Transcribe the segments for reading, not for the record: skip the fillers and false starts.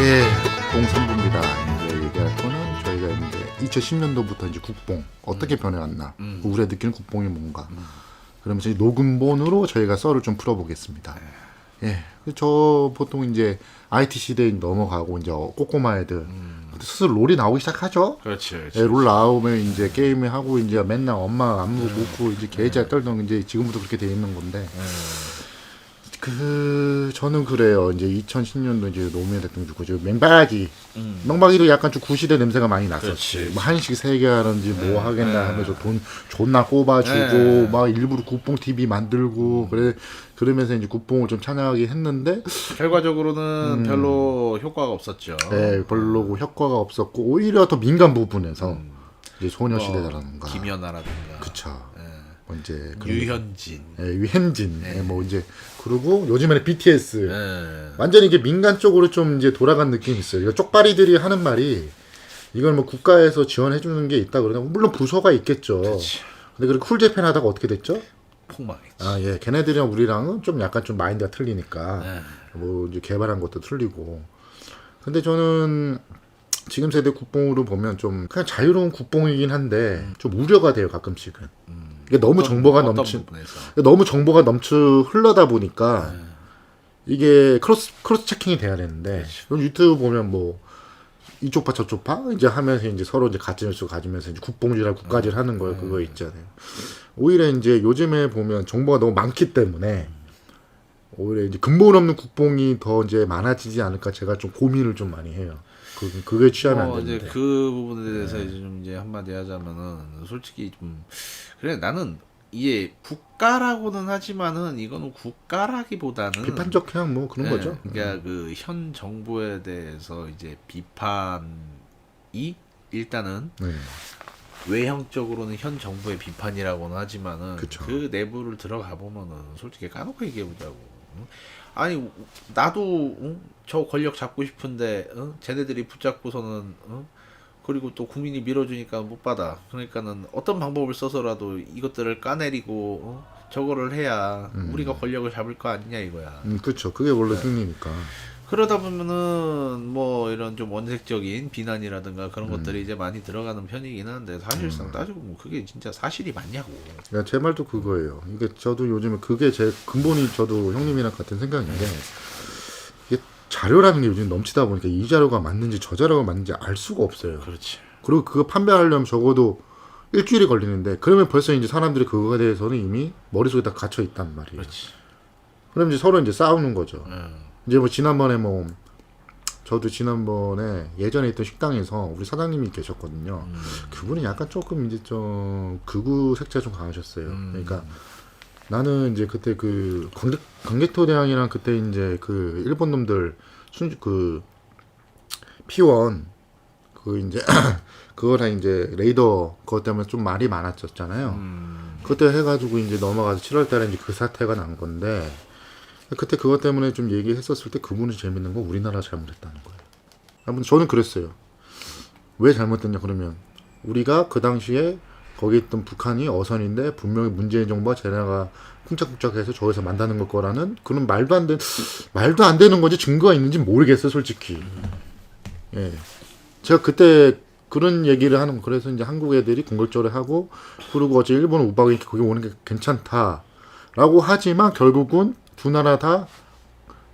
예, 국뽕 3부입니다. 이제 얘기할 거는 저희가 이제 2010년도부터 이제 국뽕 어떻게 변해왔나, 우리가 느끼는 국뽕이 뭔가. 그러면서 이제 녹음본으로 저희가 썰을 좀 풀어보겠습니다. 예, 저 보통 이제 IT 시대에 넘어가고 이제 꼬꼬마 애들 스스로 롤이 나오기 시작하죠. 그렇지. 예, 롤 나오면 이제 게임을 하고 이제 맨날 엄마 안무 묻고 이제 개자 떨던 이제 지금부터 그렇게 돼 있는 건데. 저는 그래요. 이제 2010년도 이제 노무현 대통령 죽고 저 맹박이 맹박이도 약간 좀 구시대 냄새가 많이 났었지. 뭐 한식 세개 하는지 뭐 하겠나 하면서 돈 존나 꼽아주고 막 일부러 국뽕 TV 만들고 그러면서 이제 국뽕을 좀 찬양하게 했는데 결과적으로는 별로 효과가 없었죠. 네, 별로 효과가 없었고 오히려 더 민감 부분에서 이제 소녀시대라든가 김연아라든가 그쵸. 뭐 이제 유현진, 유현진, 뭐 이제 그리고 요즘에는 BTS 완전히 이게 민간 쪽으로 좀 이제 돌아간 느낌이 있어요. 이거 쪽발이들이 하는 말이 이걸 뭐 국가에서 지원해 주는 게 있다 그러나 물론 부서가 있겠죠. 그치. 근데 그렇게 쿨재팬 하다가 어떻게 됐죠? 폭망했지. 아, 예, 걔네들이랑 우리랑은 좀 약간 좀 마인드가 틀리니까 뭐 이제 개발한 것도 틀리고. 근데 저는 지금 세대 국뽕으로 보면 좀 그냥 자유로운 국뽕이긴 한데 좀 우려가 돼요 가끔씩은. 이게 너무 정보가 너무 정보가 흘러다 보니까 이게 크로스 체킹이 돼야 되는데 유튜브 보면 뭐 이쪽 파 저쪽 파 이제 하면서 이제 서로 이제 가지면서 이제 국뽕질하고 국가질 하는 거예요. 그거 있잖아요. 오히려 이제 요즘에 보면 정보가 너무 많기 때문에 오히려 이제 근본 없는 국뽕이 더 이제 많아지지 않을까 제가 좀 고민을 좀 많이 해요. 그게 취하면 안 되는데. 이제 그 부분에 대해서 이제 좀 이제 한마디 하자면은 솔직히 좀 그래 나는 이게 국가라고는 하지만은 이거는 국가라기보다는 비판적 그냥 뭐 그런 거죠. 그러니까 그 현 정부에 대해서 이제 비판이 일단은 외형적으로는 현 정부의 비판이라고는 하지만은 그쵸. 그 내부를 들어가 보면은 솔직히 까놓고 얘기해 보자고. 아니 나도 저 권력 잡고 싶은데 쟤네들이 붙잡고서는 그리고 또 국민이 밀어주니까 못 받아. 그러니까는 어떤 방법을 써서라도 이것들을 까내리고 저거를 해야 우리가 권력을 잡을 거 아니냐 이거야. 그렇죠. 그게 원래 승리니까. 그러다 보면은 뭐 이런 좀 원색적인 비난이라든가 그런 것들이 이제 많이 들어가는 편이긴 한데 사실상 따지고 뭐 그게 진짜 사실이 맞냐고. 야, 제 말도 그거예요. 이게 저도 요즘에 그게 제 근본이 저도 형님이랑 같은 생각인데 이게 자료라는 게 요즘 넘치다 보니까 이 자료가 맞는지 저 자료가 맞는지 알 수가 없어요. 그렇지. 그리고 그거 판별하려면 적어도 일주일이 걸리는데 그러면 벌써 이제 사람들이 그거에 대해서는 이미 머릿속에 다 갇혀 있단 말이에요. 그렇지. 그럼 이제 서로 이제 싸우는 거죠. 이제 뭐 지난번에 뭐 저도 지난번에 예전에 있던 식당에서 우리 사장님이 계셨거든요. 그분이 약간 조금 이제 좀 극우 색채가 좀 강하셨어요. 그러니까 나는 이제 그때 그 광개토 대왕이랑 그때 이제 그 일본 놈들 그 P1 그 이제 그거랑 이제 레이더 그것 때문에 좀 말이 많았었잖아요. 그때 해가지고 이제 넘어가서 7월달에 이제 그 사태가 난 건데. 그때 그것 때문에 좀 얘기했었을 때 그분이 재밌는 건 우리나라 잘못했다는 거예요. 아무튼 저는 그랬어요. 왜 잘못됐냐 그러면 우리가 그 당시에 거기 있던 북한이 어선인데 분명히 문재인 정부가 쟤네가 쿵짝쿵짝해서 저기서 만다는 걸 거라는 그런 말도 안 되는 건지 증거가 있는지 모르겠어요 솔직히. 예, 제가 그때 그런 얘기를 하는 거 그래서 이제 한국 애들이 공격적으로 하고 그리고 어제 일본 우박이 거기 오는 게 괜찮다라고 하지만 결국은 두 나라 다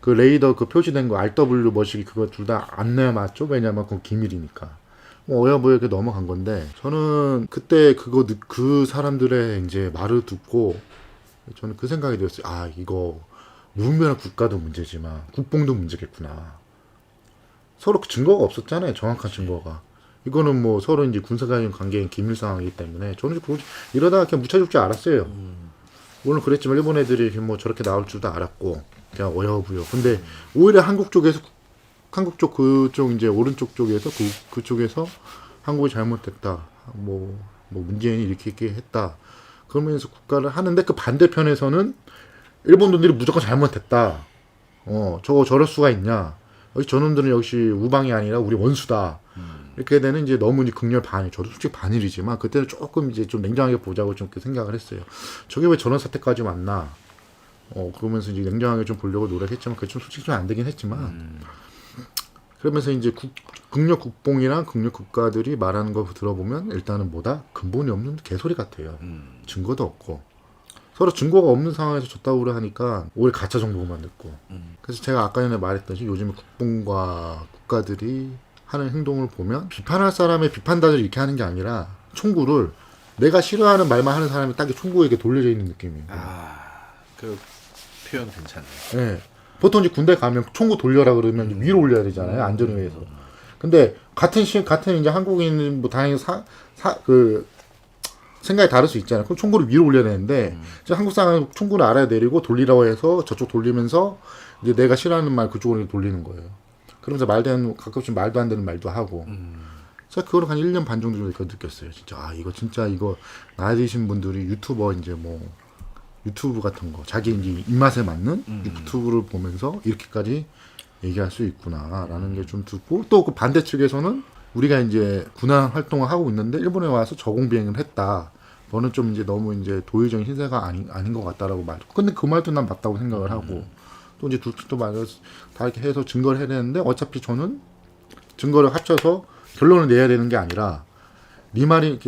그 레이더 그 표시된 거 RW 머시기 그거 둘 다 안 내맞죠? 왜냐면 그건 기밀이니까. 뭐 어여보여 이렇게 넘어간 건데 저는 그때 그 사람들의 이제 말을 듣고 저는 그 생각이 들었어요. 아 이거 무분별한 국가도 문제지만 국뽕도 문제겠구나. 서로 증거가 없었잖아요. 정확한 증거가. 이거는 뭐 서로 이제 군사적인 관계인 기밀 상황이기 때문에 저는 이러다가 그냥 묻혀줄 줄 알았어요. 물론 그랬지만 일본 애들이 뭐 저렇게 나올 줄도 알았고 그냥 어여부여. 근데 오히려 한국 쪽 그쪽 이제 오른쪽 쪽에서 그쪽에서 한국이 잘못됐다. 뭐 문재인이 이렇게 했다. 그러면서 국가를 하는데 그 반대편에서는 일본 놈들이 무조건 잘못했다. 저거 저럴 수가 있냐. 저놈들은 역시 우방이 아니라 우리 원수다. 이렇게 되는 이제 너무 이제 극렬 반일. 저도 솔직히 반일이지만 그때는 조금 이제 좀 냉정하게 보자고 좀 생각을 했어요. 저게 왜 저런 사태까지 왔나? 그러면서 이제 냉정하게 좀 보려고 노력했지만 그게 좀 솔직히 좀 안 되긴 했지만 그러면서 이제 극력 국뽕이랑 극력 국가들이 말하는 거 들어보면 일단은 뭐다? 근본이 없는 개소리 같아요. 증거도 없고. 서로 증거가 없는 상황에서 졌다고 하니까 오히려 가짜 정보만 듣고. 그래서 제가 아까 전에 말했듯이 요즘 국뽕과 국가들이 하는 행동을 보면 비판할 사람의 비판단을 이렇게 하는 게 아니라 총구를 내가 싫어하는 말만 하는 사람이 딱 총구에게 돌려져 있는 느낌이에요. 그 표현 괜찮네. 네. 보통 이제 군대 가면 총구 돌려라 그러면 위로 올려야 되잖아요. 안전을 위해서. 근데 같은 이제 한국인 뭐 다행히 생각이 다를 수 있잖아요. 그럼 총구를 위로 올려야 되는데 이제 한국 사람은 총구를 알아야 내리고 돌리라고 해서 저쪽 돌리면서 이제 내가 싫어하는 말 그쪽으로 돌리는 거예요. 그러면서 가끔씩 말도 안 되는 말도 하고. 제가 그거를 한 1년 반 정도 느꼈어요. 진짜 이거 진짜 나이 드신 분들이 유튜버 이제 뭐 유튜브 같은 거 자기 이제 입맛에 맞는 유튜브를 보면서 이렇게까지 얘기할 수 있구나라는 게 좀 듣고 또 그 반대 측에서는 우리가 이제 군안 활동을 하고 있는데 일본에 와서 저공 비행을 했다. 너는 좀 이제 너무 이제 도의적인 신세가 아닌 것 같다라고 말. 근데 그 말도 난 맞다고 생각을 하고 또 이제 둘 또 말을 다 이렇게 해서 증거를 해야 되는데 어차피 저는 증거를 합쳐서 결론을 내야 되는 게 아니라 네 말이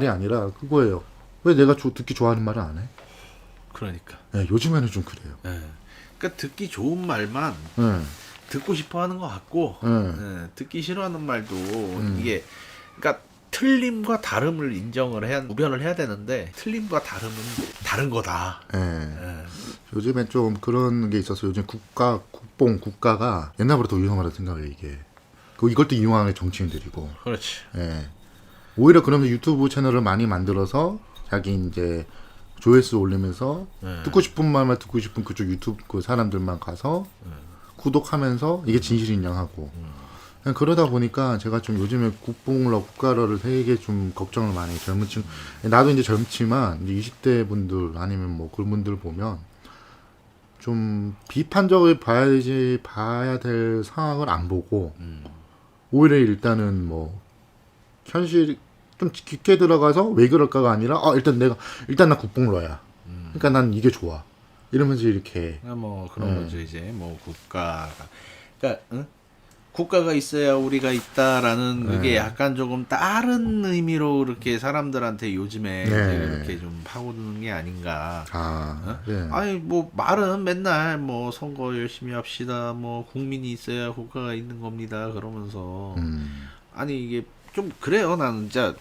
아니라 그거예요. 왜 내가 듣기 좋아하는 말을 안 해? 그러니까. 네, 요즘에는 좀 그래요. 네. 그러니까 듣기 좋은 말만 네. 듣고 싶어하는 것 같고 듣기 싫어하는 말도 이게 그러니까 틀림과 다름을 구별을 해야 되는데 틀림과 다름은 다른 거다. 요즘에 좀 그런 게 있어서 요즘 국가가 옛날보다 더 위험하다고 생각해요. 이걸 또 이용하는 정치인들이고. 그렇지. 오히려 그러면서 유튜브 채널을 많이 만들어서 자기 이제 조회수 올리면서 듣고 싶은 말만 듣고 싶은 그쪽 유튜브 그 사람들만 가서 구독하면서 이게 진실인정하고 그러다 보니까 제가 좀 요즘에 국뽕과 국가를 되게 좀 걱정을 많이 해요. 젊은 층 나도 이제 젊지만 이제 20대 분들 아니면 뭐 그런 분들 보면 좀 비판적을 봐야 될 상황을 안 보고 오히려 일단은 뭐 현실 좀 깊게 들어가서 왜 그럴까가 아니라 일단 나 국뽕러야. 그러니까 난 이게 좋아. 이러면서 이렇게 뭐 그런 거죠. 이제 뭐 그러니까 국가가 있어야 우리가 있다라는 그게 약간 조금 다른 의미로 이렇게 사람들한테 요즘에 이제 이렇게 좀 파고드는 게 아닌가. 아니 뭐 말은 맨날 뭐 선거 열심히 합시다. 뭐 국민이 있어야 국가가 있는 겁니다. 그러면서 아니 이게 좀 그래요. 나는 진짜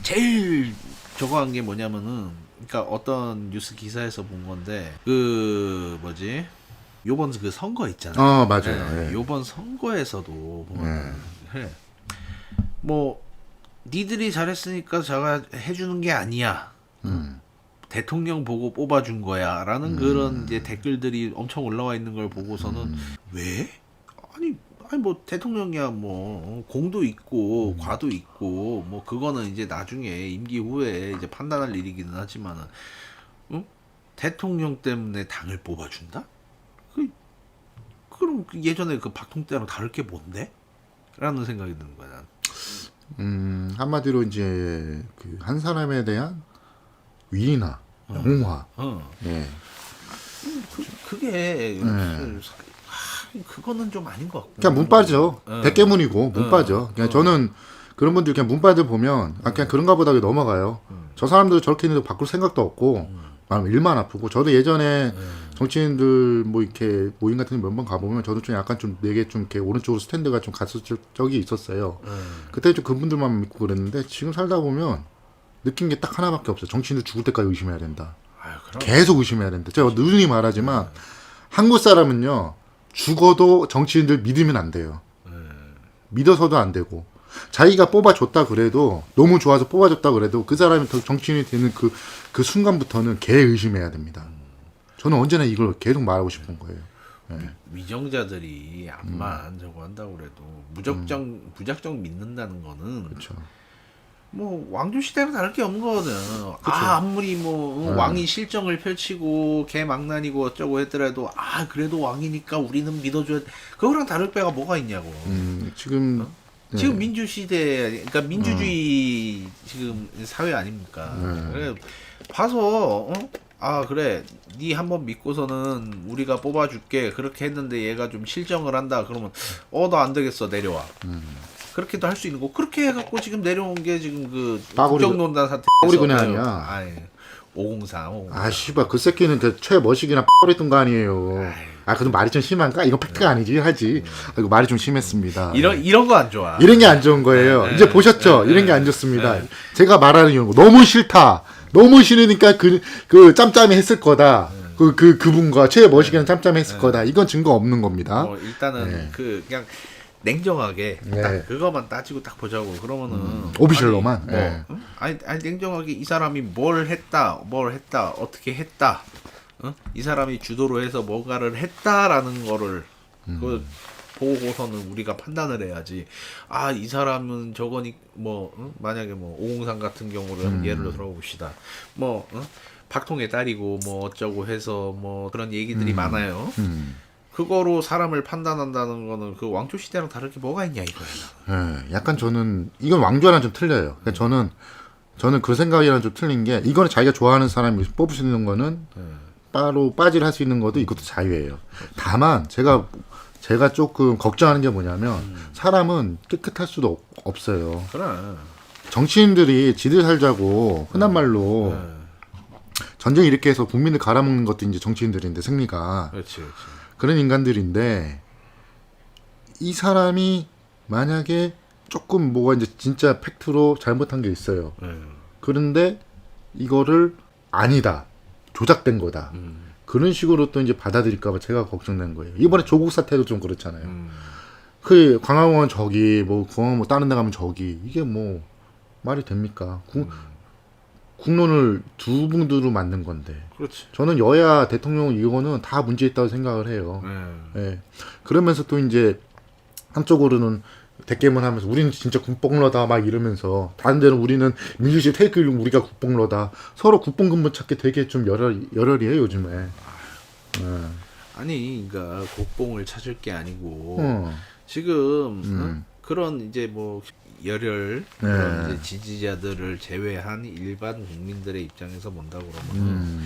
제일 저거 한 게 뭐냐면은 그러니까 어떤 뉴스 기사에서 본 건데 요번 그 선거 있잖아요. 맞아요. 요번 선거에서도 보면 뭐 니들이 잘했으니까 제가 해주는 게 아니야. 대통령 보고 뽑아준 거야라는 그런 이제 댓글들이 엄청 올라와 있는 걸 보고서는 왜? 아니 뭐 대통령이야 뭐 공도 있고 과도 있고 뭐 그거는 이제 나중에 임기 후에 이제 판단할 일이기는 하지만은 대통령 때문에 당을 뽑아준다? 그럼 예전에 그 박통 때랑 다를 게 뭔데? 라는 생각이 드는 거야. 한마디로 이제 한 사람에 대한 위나 영화. 그게 그거는 좀 아닌 것 같고. 그냥 문 빠져. 대깨문이고 문 빠져. 그냥 저는 그런 분들 그냥 문바들 보면 그냥 그런가 보다 넘어가요. 저 사람들 저렇게 있는데 바꿀 생각도 없고 일만 아프고 저도 예전에 정치인들 뭐 이렇게 모임 같은 데 몇 번 가보면 저도 좀 약간 좀 내게 좀 이렇게 오른쪽으로 스탠드가 좀 갔을 적이 있었어요. 그때 좀 그분들만 믿고 그랬는데 지금 살다 보면 느낀 게 딱 하나밖에 없어요. 정치인들 죽을 때까지 의심해야 된다. 계속 의심해야 된다. 제가 누누이 말하지만 한국 사람은요 죽어도 정치인들 믿으면 안 돼요. 믿어서도 안 되고 자기가 뽑아줬다 그래도 너무 좋아서 뽑아줬다 그래도 그 사람이 더 정치인이 되는 그 순간부터는 개 의심해야 됩니다. 저는 언제나 이걸 계속 말하고 싶은 거예요. 위정자들이 암만 저거 한다고 그래도 무작정 믿는다는 거는 그렇죠. 뭐 왕조 시대랑 다를 게 없는 거거든. 아무리 뭐 왕이 실정을 펼치고 개망난이고 어쩌고 했더라도 그래도 왕이니까 우리는 믿어줘야 돼. 그거랑 다를 바가 뭐가 있냐고. 지금 민주 시대, 그러니까 민주주의 지금 사회 아닙니까? 그래 봐서 아 그래 니 한번 믿고서는 우리가 뽑아줄게 그렇게 했는데 얘가 좀 실정을 한다 그러면 너 안 되겠어 내려와. 그렇게도 할 수 있는 거 그렇게 해갖고 지금 내려온 게 지금 그 빠구리 국정농단 사태. 빠구리 그냥 아니야. 아이 503. 아 씨발 그 새끼는 그 최머식이나 뻔했던 거 아니에요. 아 그래도 말이 좀 심한가? 이거 팩트가 아니지 하지. 아, 이거 말이 좀 심했습니다. 이런 거 안 좋아. 이런 게 안 좋은 거예요. 네, 이제 네, 보셨죠? 네, 이런 게 네. 안 좋습니다. 네. 제가 말하는 이런 거 너무 싫다. 너무 싫으니까 그 짬짬이 했을 거다. 그분과 최머식이는 짬짬이 했을 거다. 이건 증거 없는 겁니다. 일단은 네. 그냥 냉정하게 네. 딱 그거만 따지고 딱 보자고 그러면은 오피셜로만. 아니, 뭐, 네. 응? 아니 냉정하게 이 사람이 뭘 했다 어떻게 했다 이 사람이 주도로 해서 뭔가를 했다라는 거를 그 보고서는 우리가 판단을 해야지. 아 이 사람은 저거니 만약에 503 같은 경우를 예를 들어 봅시다. 박통의 딸이고 어쩌고 해서 그런 얘기들이 많아요. 그거로 사람을 판단한다는 거는 그 왕조 시대랑 다를 게 뭐가 있냐 이거야. 예, 약간 저는 이건 왕조랑 좀 틀려요. 그러니까 저는 그 생각이랑 좀 틀린 게 이거는 자기가 좋아하는 사람이 뽑을 수 있는 거는 따로 빠질 할 수 있는 것도 이것도 자유예요. 다만 제가 조금 걱정하는 게 뭐냐면 사람은 깨끗할 수도 없어요. 그래. 정치인들이 지들 살자고 흔한 말로 전쟁 이렇게 해서 국민을 갈아먹는 것도 이제 정치인들인데 승리가 그렇지. 그런 인간들인데 이 사람이 만약에 조금 뭐가 이제 진짜 팩트로 잘못한 게 있어요. 그런데 이거를 아니다. 조작된 거다. 그런 식으로 또 이제 받아들일까봐 제가 걱정된 거예요. 이번에 조국 사태도 좀 그렇잖아요. 그 광화문 저기 공항 다른 데 가면 저기 이게 말이 됩니까? 국론을 두 분들로 만든 건데. 그렇지. 저는 여야 대통령 이거는 다 문제 있다고 생각을 해요. 예. 그러면서 또 이제 한쪽으로는 대깨문 하면서 우리는 진짜 국뽕러다 막 이러면서 다른 데는 우리는 민주주의 테이크일로 우리가 국뽕러다 서로 국뽕 근본 찾기 되게 좀 열혈이에요 요즘에. 아니 그러니까 국뽕을 찾을 게 아니고 지금 그런 이제 열혈 그런 이제 지지자들을 제외한 일반 국민들의 입장에서 본다 그러면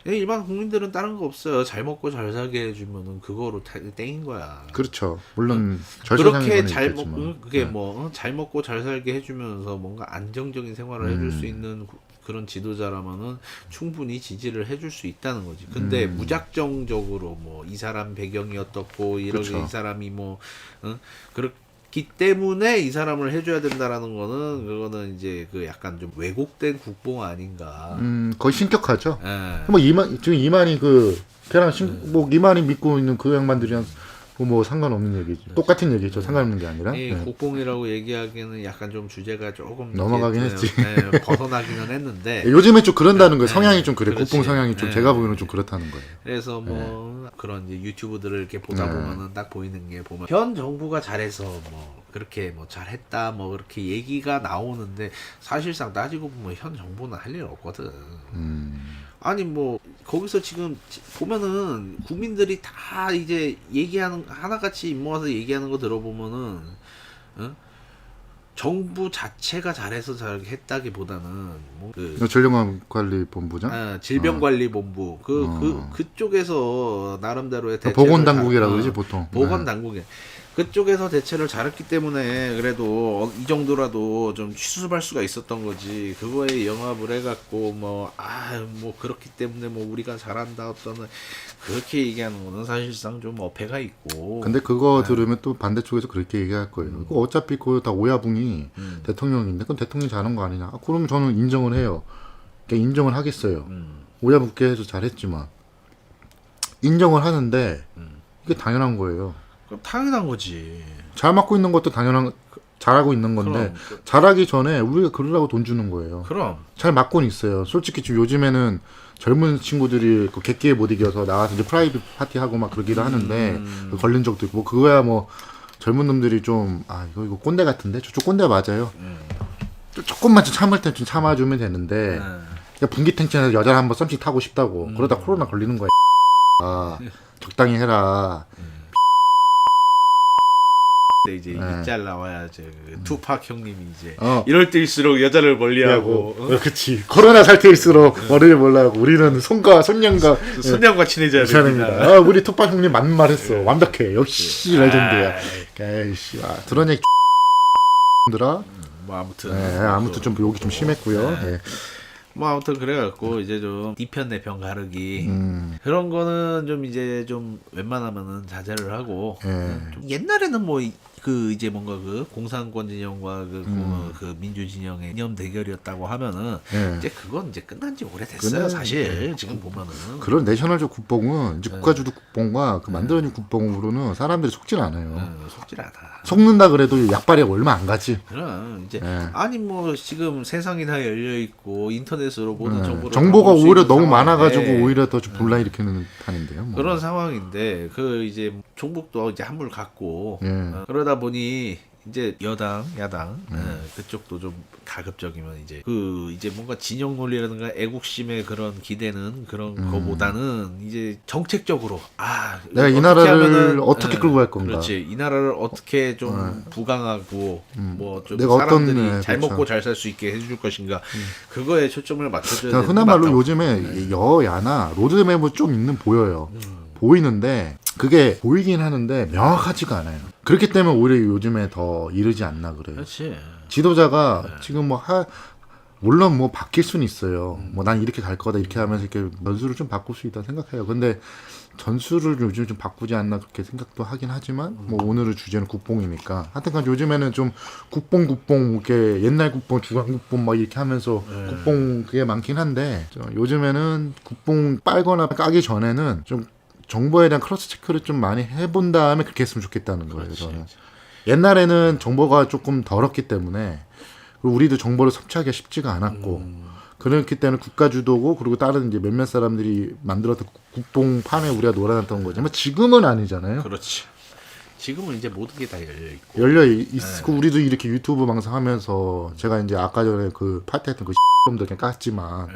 일반 국민들은 다른 거 없어요. 잘 먹고 잘 살게 해주면은 그거로 땡인 거야. 그렇죠. 물론 그렇게 잘 먹고 그게 잘 먹고 잘 살게 해주면서 뭔가 안정적인 생활을 해줄 수 있는 그런 지도자라면은 충분히 지지를 해줄 수 있다는 거지. 근데 무작정적으로 이 사람 배경이 어떻고 이렇게 그렇죠. 이 사람이 그렇기 때문에 이 사람을 해줘야 된다라는 거는 그거는 이제 그 약간 좀 왜곡된 국뽕 아닌가. 거의 신격하죠. 예. 지금 이만희 걔랑 이만희 믿고 있는 그 양반들이랑 상관없는 얘기죠. 똑같은 얘기죠. 상관없는 게 아니라. 이 국뽕이라고 얘기하기에는 약간 좀 주제가 조금 넘어가긴 이제, 했지. 벗어나기는 했는데. 요즘에 좀 그런다는 거예요. 성향이 좀 그래. 그렇지. 국뽕 성향이 좀 네. 제가 보기에는 좀 그렇다는 거예요. 그래서 그런 이제 유튜브들을 이렇게 보다 보면은 딱 보이는 게 보면 현 정부가 잘해서 그렇게 잘했다 그렇게 얘기가 나오는데 사실상 따지고 보면 현 정부는 할 일 없거든. 아니 거기서 지금 보면은 국민들이 다 이제 얘기하는 하나같이 입 모아서 얘기하는 거 들어보면은 정부 자체가 잘해서 잘 했다기보다는 질병관리본부장? 질병관리본부 그쪽에서 나름대로의 대책을 보건당국이라고 그러지 보통. 보건당국에 그쪽에서 대체를 잘했기 때문에 그래도 이 정도라도 좀 수습할 수가 있었던 거지. 그거에 영합을 해갖고 그렇기 때문에 우리가 잘한다 어떤 그렇게 얘기하는 거는 사실상 좀 어폐가 있고. 근데 그거 들으면 또 반대쪽에서 그렇게 얘기할 거예요. 어차피 그거 다 오야붕이 대통령인데 그럼 대통령이 잘한 거 아니냐? 그러면 저는 인정을 해요. 그러니까 인정을 하겠어요. 오야붕께 해서 잘했지만 인정을 하는데 이게 당연한 거예요. 그럼 당연한 거지. 잘 맡고 있는 것도 잘하고 있는 건데 그럼. 잘하기 전에 우리가 그러라고 돈 주는 거예요. 그럼. 잘 맡고는 있어요. 솔직히 지금 요즘에는 젊은 친구들이 객기에 못 이겨서 나와서 이제 프라이빗 파티 하고 막 그러기도 하는데 걸린 적도 있고 그거야 젊은 놈들이 좀 이거 꼰대 같은데 저쪽 꼰대 맞아요. 조금만 좀 참을 땐 좀 참아주면 되는데 그냥 분기탱천해서 여자를 한번 썸씩 타고 싶다고 그러다 코로나 걸리는 거야. 적당히 해라. 때 이제 네. 일잘 나와야 그 투팍 형님이 이제 어. 이럴 때일수록 여자를 멀리하고 그치. 코로나 살때일수록 머리를 몰라고 우리는 손녀과 손님과 친해져야 됩니다. 아, 우리 톱밥 형님 맞는 말 했어. 완벽해. 역시 레전드야. 에이씨, 드러내 들아. 뭐 아무튼 네, 아무튼 좀 욕이 좀 심했고요. 네. 네. 뭐 아무튼 그래갖고 이제 좀 니편 내편 가르기 음. 그런 거는 좀 이제 좀 웬만하면은 자제를 하고 예. 좀 옛날에는 뭐 그 이제 뭔가 그 공산권 진영과 그 민주 진영의 이념 대결이었다고 하면은 예. 이제 그건 이제 끝난 지 오래됐어요. 끝난- 사실 지금 보면은 그런 내셔널적 국뽕은 이제 국가주도 국뽕과 그 만들어진 국뽕으로는 사람들이 속질 않아요. 속질 않아. 속는다 그래도 약발이 얼마 안 가지. 그럼 이제 예. 아니 뭐 지금 세상이 다 열려 있고 인터넷으로 모든 네. 정보를 정보가 다 볼수 오히려 있는 너무 상황인데 많아가지고 오히려 더 좀 불나일으키는 판인데요. 뭐. 그런 상황인데 그 이제 종북도 이제 한물 갔고 예. 그러다 보니 이제 여당 야당 그쪽도 좀 가급적이면 이제 그 이제 뭔가 진영 논리라든가 애국심의 그런 기대는 그런 거보다는 이제 정책적으로 내가 이 어떻게 나라를 어떻게 끌고 갈 건가. 그렇지 이 나라를 어떻게 좀 부강하고 뭐 좀 내가 어떤- 사람들이 네, 잘 그렇죠. 먹고 잘 살 수 있게 해줄 것인가 그거에 초점을 맞춰줘야 그러니까 되는 흔한 게 말로 맞다고. 요즘에 여야나 로드맵은 좀 있는 보여요. 보이는데 그게 보이긴 하는데 명확하지가 않아요. 그렇기 때문에 오히려 요즘에 더 이르지 않나 그래요. 그렇지 지도자가 지금 물론 뭐 바뀔 수는 있어요. 뭐 난 이렇게 갈 거다 이렇게 하면서 이렇게 전술을 좀 바꿀 수 있다 생각해요. 근데 전술을 요즘 좀 바꾸지 않나 그렇게 생각도 하긴 하지만 뭐 오늘의 주제는 국뽕이니까 하여튼간 요즘에는 좀 국뽕 이렇게 옛날 국뽕 주간 국뽕 막 이렇게 하면서 국뽕 그게 많긴 한데 요즘에는 국뽕 빨거나 까기 전에는 좀 정보에 대한 크로스 체크를 좀 많이 해본 다음에 그렇게 했으면 좋겠다는 거예요. 저는. 옛날에는 정보가 조금 덜었기 때문에 그리고 우리도 정보를 섭취하기가 쉽지가 않았고 그렇기 때문에 국가 주도고 그리고 다른 이제 몇몇 사람들이 만들었던 국뽕판에 우리가 놀아났던 거지만 지금은 아니잖아요. 그렇지 지금은 이제 모든 게 다 열려 있고 열려 있고 우리도 이렇게 유튜브 방송하면서 제가 이제 아까 전에 그 파티했던 그 놈들 그냥 깠지만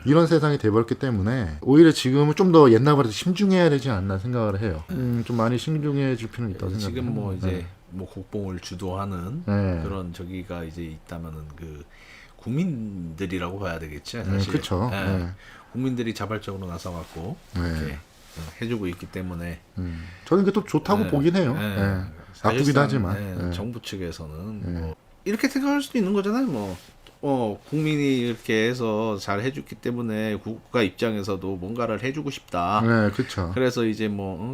이런 세상이 돼버렸기 때문에 오히려 지금은 좀 더 옛날보다 심중해야 되지 않나 생각을 해요. 좀 많이 심중해질 필요는 있다고 생각해요. 지금 뭐 이제 뭐 국뽕을 주도하는 네. 그런 저기가 이제 있다면은 그 국민들이라고 봐야 되겠지 사실. 그쵸. 예. 네. 국민들이 자발적으로 나서갖고 이렇게 해주고 있기 때문에 저는 이게 또 좋다고 네. 보긴 해요. 네. 네. 나쁘기도 사실상, 하지만. 네. 정부 측에서는 뭐 이렇게 생각할 수도 있는 거잖아요. 국민이 이렇게 해서 잘 해줬기 때문에 국가 입장에서도 뭔가를 해주고 싶다. 네, 그렇죠. 그래서 이제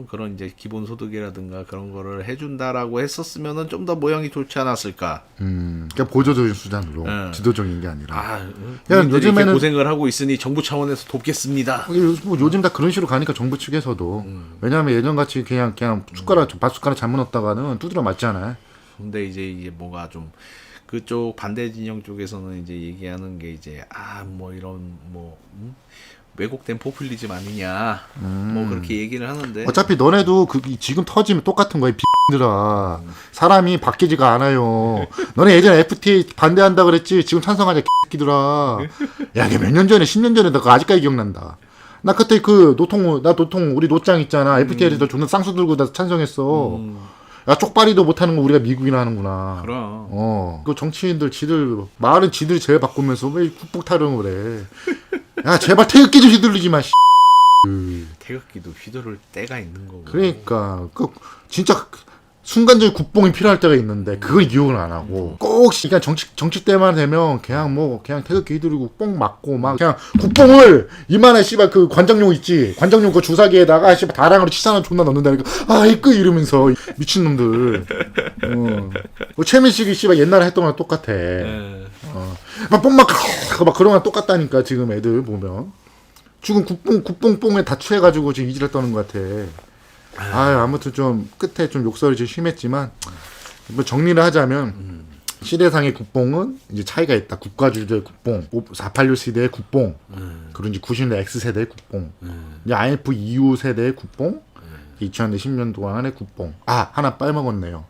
그런 이제 기본소득이라든가 그런 거를 해준다라고 했었으면은 좀 더 모양이 좋지 않았을까. 그러니까 보조적인 수단으로 네. 지도적인 게 아니라. 야, 요즘에는- 요즘에는 고생을 하고 있으니 정부 차원에서 돕겠습니다. 뭐 요즘 다 그런 식으로 가니까 정부 측에서도 왜냐하면 예전 같이 그냥 숟가락 밥숟가락 잘못 넣었다가는 두드려 맞잖아요. 근데 이제 뭐가 좀 그쪽 반대 진영 쪽에서는 이제 얘기하는 게 이제 뭐 이런 왜곡된 포퓰리즘 아니냐 뭐 그렇게 얘기를 하는데 어차피 너네도 지금 터지면 똑같은 거야, 비들아. 사람이 바뀌지가 않아요. 너네 예전에 FTA 반대한다 그랬지. 지금 찬성하자, 개새끼들아. 야, 이게 몇 년 전에 10년 전에 나 그거 아직까지 기억난다. 나 그때 노통 우리 노짱 있잖아. FTA에서 존나 쌍수 들고 나 찬성했어. 야, 쪽발이도 못하는 거 우리가 미국이나 하는구나. 그럼 그 정치인들 말은 지들이 제일 바꾸면서 왜 국뽕 타령을 해. 야, 제발 태극기 좀 휘둘리지 마, 태극기도 휘두를 때가 있는 거고. 그러니까, 진짜 순간적인 국뽕이 필요할 때가 있는데, 그걸 이용을 안 하고, 꼭, 그냥 정치 때만 되면, 그냥 태극기 휘두르고, 뽕 맞고, 그냥 국뽕을, 이만한 그 관장용 있지? 관장용 그 주사기에다가, 다량으로 치사나 존나 넣는다니까, 이러면서, 미친놈들. 최민식이 옛날에 했던 거랑 똑같아. 뽕막 그런 거 똑같다니까, 지금 애들 보면. 지금 국뽕뽕에 다 취해가지고 지금 이지랄 떠는 것 같아. 아무튼 좀 끝에 좀 욕설이 좀 심했지만 뭐 정리를 하자면 시대상의 국뽕은 이제 차이가 있다. 국가주도의 국뽕, 486 세대의 국뽕, 그리고 이제 90년대 X세대의 국뽕, 이제 IMF 이후 세대의 국뽕, 2000년대 10년 동안의 국뽕. 하나 빼먹었네요.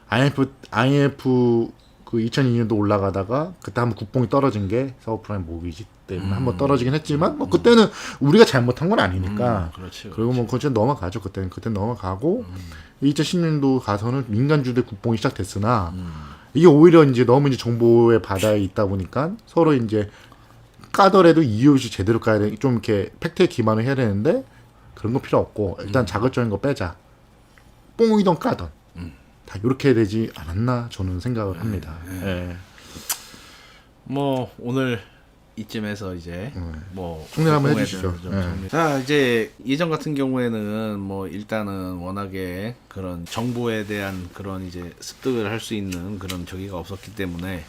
IMF 그 2002년도 올라가다가 그때 한번 국뽕이 떨어진 게 서브프라임 모기지 때문에 한번 떨어지긴 했지만 뭐 그때는 우리가 잘못한 건 아니니까. 그렇지. 그리고 뭐 그건 넘어가죠. 그때는 넘어가고 2010년도 가서는 민간주대 국뽕이 시작됐으나 이게 오히려 이제 너무 이제 정보의 바다에 있다 보니까 서로 이제 까더라도 이웃이 제대로 까야 돼. 좀 이렇게 팩트에 기반을 해야 되는데 그런 거 필요 없고 일단 자극적인 거 빼자. 뽕이던 까던 다 이렇게 되지 않았나 저는 생각을 합니다. 예. 뭐 오늘 이쯤에서 이제 뭐 정리를 한번 국뽕에 해주시죠. 대해서 좀 네. 정리. 자 이제 예전 같은 경우에는 뭐 일단은 워낙에 그런 정보에 대한 그런 이제 습득을 할 수 있는 그런 저기가 없었기 때문에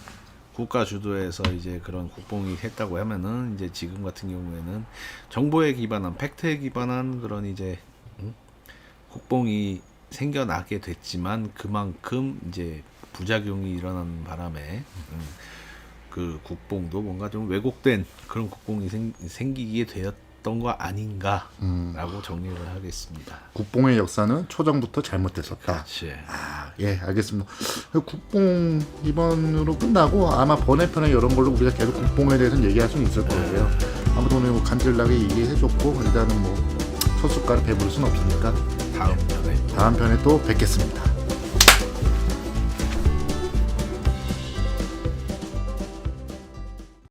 국가 주도에서 이제 그런 국뽕이 했다고 하면은 이제 지금 같은 경우에는 정보에 기반한 팩트에 기반한 그런 이제 국뽕이 생겨나게 됐지만 그만큼 이제 부작용이 일어나는 바람에 그 국뽕도 뭔가 좀 왜곡된 그런 국뽕이 생기게 되었던 거 아닌가라고 정리를 하겠습니다. 국뽕의 역사는 초정부터 잘못됐었다. 그렇지. 예, 알겠습니다. 국뽕 이번으로 끝나고 아마 번외편에 이런 걸로 우리가 계속 국뽕에 대해서는 얘기할 수는 있을 거예요. 아무튼 오늘 뭐 간질나게 얘기해줬고 일단은 뭐 첫 숟가락 배부를 수는 없으니까 다음 편에 다음 편에 또 뵙겠습니다.